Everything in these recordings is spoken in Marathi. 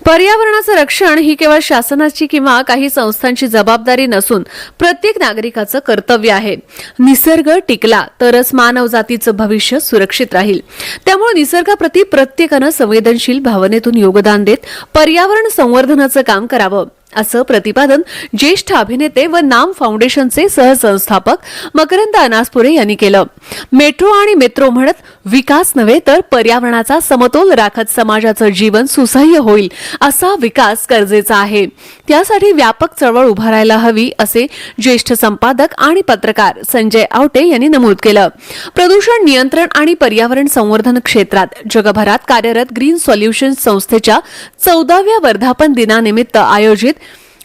पर्यावरणाचं रक्षण ही केवळ शासनाची किंवा काही संस्थांची जबाबदारी नसून प्रत्येक नागरिकाचं कर्तव्य आहे. निसर्ग टिकला तरच मानवजातीचं भविष्य सुरक्षित राहील. त्यामुळे निसर्गाप्रती प्रत्येकानं संवेदनशील भावनेतून योगदान देत पर्यावरण संवर्धनाचं काम करावं, असं प्रतिपादन ज्येष्ठ अभिनेते व नाम फाउंडेशनचे सहसंस्थापक मकरंद अनासपुरे यांनी केलं. मेट्रो आणि मेट्रो म्हणत विकास नव्हे तर पर्यावरणाचा समतोल राखत समाजाचं जीवन सुसह्य होईल असा विकास गरजेचा आहे. त्यासाठी व्यापक चळवळ उभारायला हवी असे ज्येष्ठ संपादक आणि पत्रकार संजय आवटे यांनी नमूद केलं. प्रदूषण नियंत्रण आणि पर्यावरण संवर्धन क्षेत्रात जगभरात कार्यरत ग्रीन सोल्युशन्स संस्थेच्या 14व्या वर्धापन दिनानिमित्त आयोजित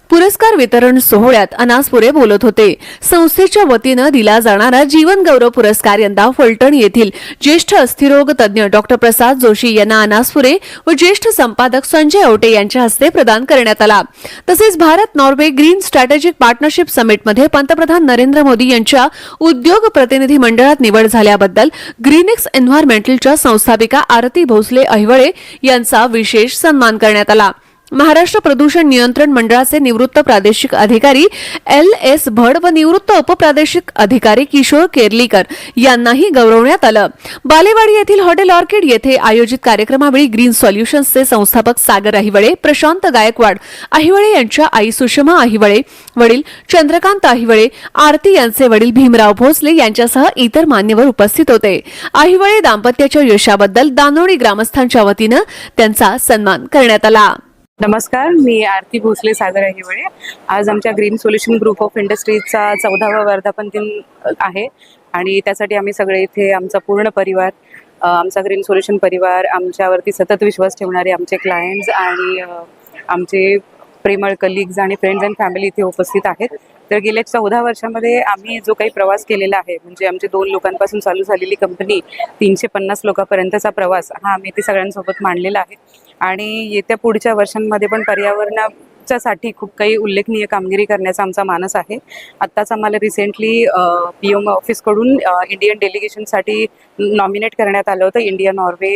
पुरस्कार वितरण सोहळ्यात अनासपुरे बोलत होते. संस्थेच्या वतीनं दिला जाणारा जीवन गौरव पुरस्कार यंदा फलटण येथील ज्येष्ठ अस्थिरोग तज्ज्ञ डॉक्टर प्रसाद जोशी यांना अनासपुरे व ज्येष्ठ संपादक संजय आवटे यांच्या हस्ते प्रदान करण्यात आला. तसेच Bharat Norway green strategic partnership समिटमध्ये पंतप्रधान नरेंद्र मोदी यांच्या उद्योग प्रतिनिधी मंडळात निवड झाल्याबद्दल ग्रीनेक्स एन्व्हायरमेंटलच्या संस्थापिका आरती भोसले अहिवळे यांचा विशेष सन्मान करण्यात आला. महाराष्ट्र प्रदूषण नियंत्रण मंडळाचे निवृत्त प्रादेशिक अधिकारी LS भड व निवृत्त उपप्रादेशिक अधिकारी किशोर केर्लीकर यांनाही गौरवण्यात आलं. बालेवाडी येथील हॉटेल ऑर्किड येथे आयोजित कार्यक्रमावेळी ग्रीन सोल्युशन्सचे संस्थापक सागर अहिवळे, प्रशांत गायकवाड अहिवळे यांच्या आई सुषमा अहिवळे, वडील चंद्रकांत अहिवळे, आरती यांचे वडील भीमराव भोसले यांच्यासह इतर मान्यवर उपस्थित होते. अहिवळे दाम्पत्याच्या यशाबद्दल दानोळी ग्रामस्थांच्या वतीनं त्यांचा सन्मान करण्यात आला. नमस्कार, मी आरती भोसले सागर अहिवळे. आज आमच्या ग्रीन सोल्युशन ग्रुप ऑफ इंडस्ट्रीजचा 14वा वर्धापन दिन आहे आणि त्यासाठी आम्ही सगळे इथे आमचा पूर्ण परिवार, आमचा ग्रीन सोल्युशन परिवार, आमच्यावरती सतत विश्वास ठेवणारे आमचे क्लायंट्स आणि आमचे प्रेमळ कलिग्स आणि फ्रेंड्स अँड फॅमिली इथे उपस्थित आहेत. तर गेल्या 14 वर्षामध्ये आम्ही जो काही प्रवास केलेला आहे, म्हणजे आमचे 2 लोकांपासून चालू झालेली कंपनी 350 लोकांपर्यंतचा प्रवास हा आम्ही ते सगळ्यांसोबत मांडलेला आहे. आणि येत्या पुढच्या वर्षांमध्ये पण पर्यावरणाच्यासाठी खूप काही उल्लेखनीय कामगिरी करण्याचा आमचा मानस आहे. आत्ताच आम्हाला रिसेंटली PM ऑफिसकडून इंडियन डेलिगेशनसाठी नॉमिनेट करण्यात आलं होतं इंडिया नॉर्वे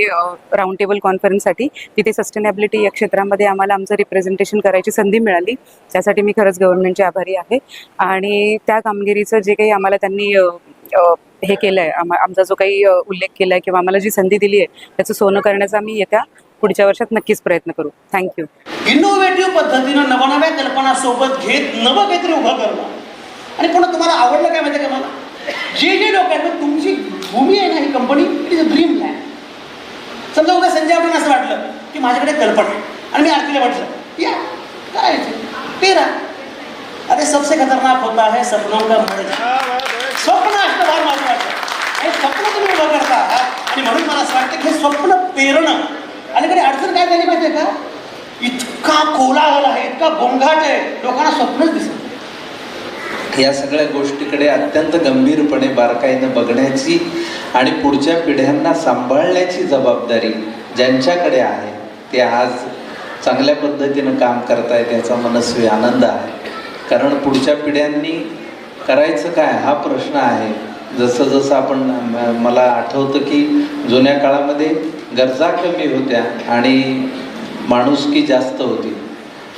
राऊंड टेबल कॉन्फरन्ससाठी. तिथे सस्टेनेबिलिटी या क्षेत्रामध्ये आम्हाला आमचं रिप्रेझेंटेशन करायची संधी मिळाली. त्यासाठी मी खरंच गव्हर्नमेंटचे आभारी आहे. आणि त्या कामगिरीचं जे काही आम्हाला त्यांनी हे केलं आहे, आमचा जो काही उल्लेख केला आहे किंवा आम्हाला जी संधी दिली आहे त्याचं सोनं करण्याचा आम्ही येत्या पुढच्या वर्षात नक्कीच प्रयत्न करू. थँक्यू. इनोव्हेटिव्ह पद्धतीनं नवनव्या कल्पना सोबत घेत नवं काहीतरी उभं करणं. आणि पुन्हा तुम्हाला आवडलं काय माहिती आहे का, मला जे लोकांना तुमची भूमी आहे ना, ही company it is a dream land. समजा उद्या संजय आवडेंना असं वाटलं की माझ्याकडे कल्पना आहे आणि मी आरतीला वाटलं या काय तेरा, अरे सबसे खतरनाक होता है सपनों का मर्ज. स्वप्न असणं फार महत्वाचं आणि स्वप्न तुम्ही उभं करता आहात. आणि म्हणून मला असं वाटतं की हे स्वप्न पेरणं. अलीकडे अडचण काय झाली माहिती आहे का, इतका कोलाहल आहे, इतका गोंगाट आहे, लोकांना स्वप्नच दिसत. या सगळ्या गोष्टीकडे अत्यंत गंभीरपणे बारकाईनं बघण्याची आणि पुढच्या पिढ्यांना सांभाळण्याची जबाबदारी ज्यांच्याकडे आहे ते आज चांगल्या पद्धतीनं काम करतायत याचा मनस्वी आनंद आहे. कारण पुढच्या पिढ्यांनी करायचं काय हा प्रश्न आहे. जसं जसं आपण मला आठवतं की जुन्या काळामध्ये गरजा कमी होत्या आणि माणुसकी जास्त होती.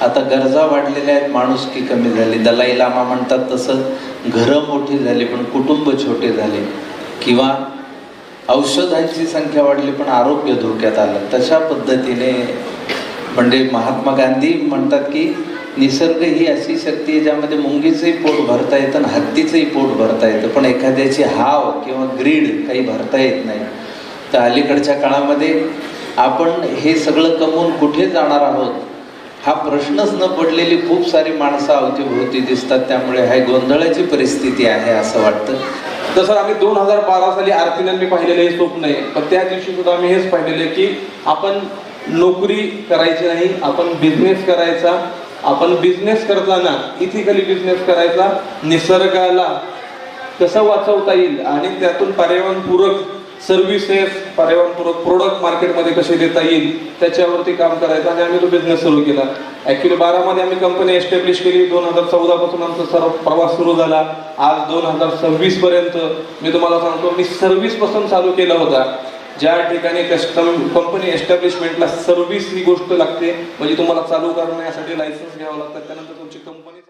आता गरजा वाढलेल्या आहेत, माणुसकी कमी झाली. दलाई लामा म्हणतात तसं घरं मोठी झाली पण कुटुंब छोटे झाले, किंवा औषधांची संख्या वाढली पण आरोग्य धोक्यात आलं. तशा पद्धतीने म्हणजे महात्मा गांधी म्हणतात की निसर्ग ही अशी शक्ती आहे ज्यामध्ये मुंगीचंही पोट भरता येतं आणि हत्तीचंही पोट भरता येतं, पण एखाद्याची हाव किंवा ग्रीड काही भरता येत नाही. तर अलीकडच्या काळामध्ये आपण हे सगळं कमवून कुठे जाणार आहोत हा प्रश्नच न पडलेली खूप सारी माणसं अवतीभोवती दिसतात. त्यामुळे हा गोंधळाची परिस्थिती आहे असं वाटतं. तसं आम्ही 2012 साली आरतीनं मी पाहिलेलं हे स्वप्न आहे, पण त्या दिवशी सुद्धा आम्ही हेच पाहिलेलं की आपण नोकरी करायची नाही, आपण बिझनेस करायचा. आपण बिझनेस करताना इथिकली बिझनेस करायचा, निसर्गाला कसं वाचवता येईल आणि त्यातून पर्यावरणपूरक सर्व्हिसेस, पर्यावरणपूरक प्रोडक्ट मार्केटमध्ये कसे देता येईल त्याच्यावरती काम करायचं. आणि आम्ही तो बिझनेस सुरू केला. ॲक्च्युली 12 आम्ही कंपनी एस्टॅब्लिश केली. 2014 पासून आमचा सर्व प्रवास सुरू झाला. आज 2026 पर्यंत मी तुम्हाला सांगतो, मी सर्व्हिसपासून चालू केला होता. ज्या ठिकाणी कस्टम कंपनी एस्टॅब्लिशमेंटला सर्व्हिस ही गोष्ट लागते, म्हणजे तुम्हाला चालू करण्यासाठी लायसन्स घ्यावं लागतं, त्यानंतर तुमची कंपनी